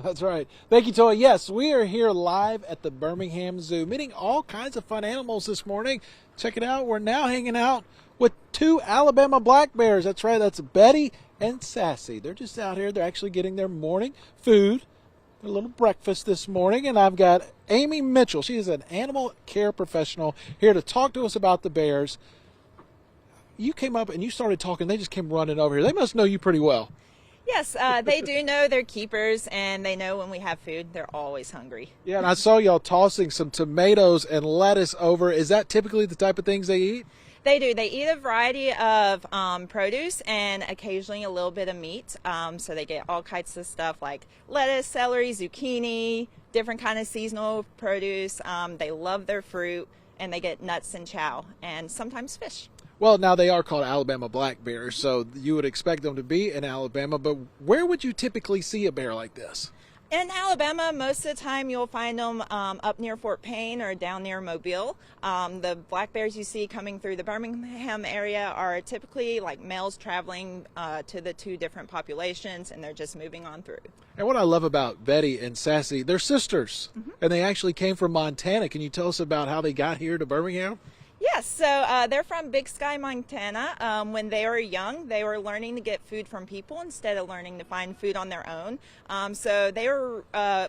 That's right. Thank you, Toy. Yes, we are here live at the Birmingham Zoo, meeting all kinds of fun animals this morning. Check it out. We're now hanging out with 2 Alabama black bears. That's right. That's Bety and Sassy. They're just out here. They're actually getting their morning food, their little breakfast this morning. And I've got Amy Mitchell. She is an animal care professional here to talk to us about the bears. You came up and you started talking. They just came running over here. They must know you pretty well. Yes, they do know they're keepers, and they know when we have food, they're always hungry. Yeah, and I saw y'all tossing some tomatoes and lettuce over. Is that typically the type of things they eat? They do. They eat a variety of produce and occasionally a little bit of meat. So they get all kinds of stuff like lettuce, celery, zucchini, different kind of seasonal produce. They love their fruit, and they get nuts and chow, and sometimes fish. Well, now they are called Alabama black bears, so you would expect them to be in Alabama, but where would you typically see a bear like this? In Alabama, most of the time you'll find them up near Fort Payne or down near Mobile. The black bears you see coming through the Birmingham area are typically like males traveling to the 2 different populations, and they're just moving on through. And what I love about Bety and Sassy, they're sisters, and they actually came from Montana. Can you tell us about how they got here to Birmingham? Yes, so they're from Big Sky, Montana. When they were young, they were learning to get food from people instead of learning to find food on their own. So they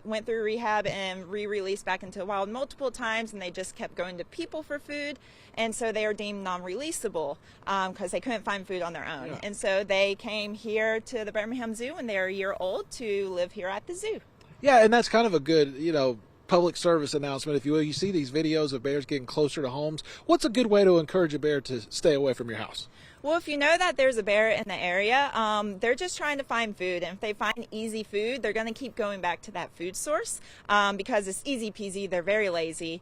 went through rehab and re-released back into the wild multiple times, and they just kept going to people for food. And so they are deemed non-releasable because they couldn't find food on their own. Yeah. And so they came here to the Birmingham Zoo when they were a year old to live here at the zoo. Yeah, and that's kind of a good, public service announcement, if you will. You see these videos of bears getting closer to homes. What's a good way to encourage a bear to stay away from your house? Well, if you know that there's a bear in the area, they're just trying to find food. And if they find easy food, they're going to keep going back to that food source because it's easy peasy. They're very lazy.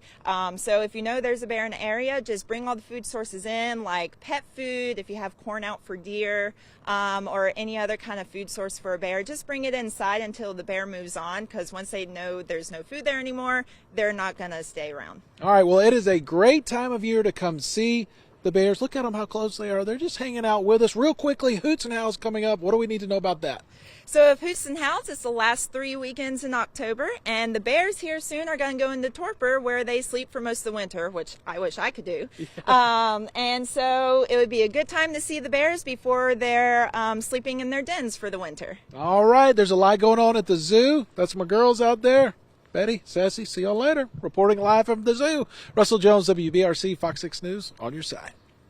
So if you know there's a bear in the area, just bring all the food sources in, like pet food, if you have corn out for deer, or any other kind of food source for a bear. Just bring it inside until the bear moves on, because once they know there's no food there anymore, they're not going to stay around. All right, well, it is a great time of year to come see the bears. Look at them, how close they are. They're just hanging out with us. Real quickly, Hoots and Howls coming up. What do we need to know about that? So if Hoots and Howls, it's the last 3 weekends in October, and the bears here soon are going to go into torpor, where they sleep for most of the winter, which I wish I could do. Yeah. And so it would be a good time to see the bears before they're sleeping in their dens for the winter. All right, there's a lot going on at the zoo. That's my girls out there. Bety, Sassy, see y'all later. Reporting live from the zoo. Russell Jones, WBRC, Fox 6 News, on your side.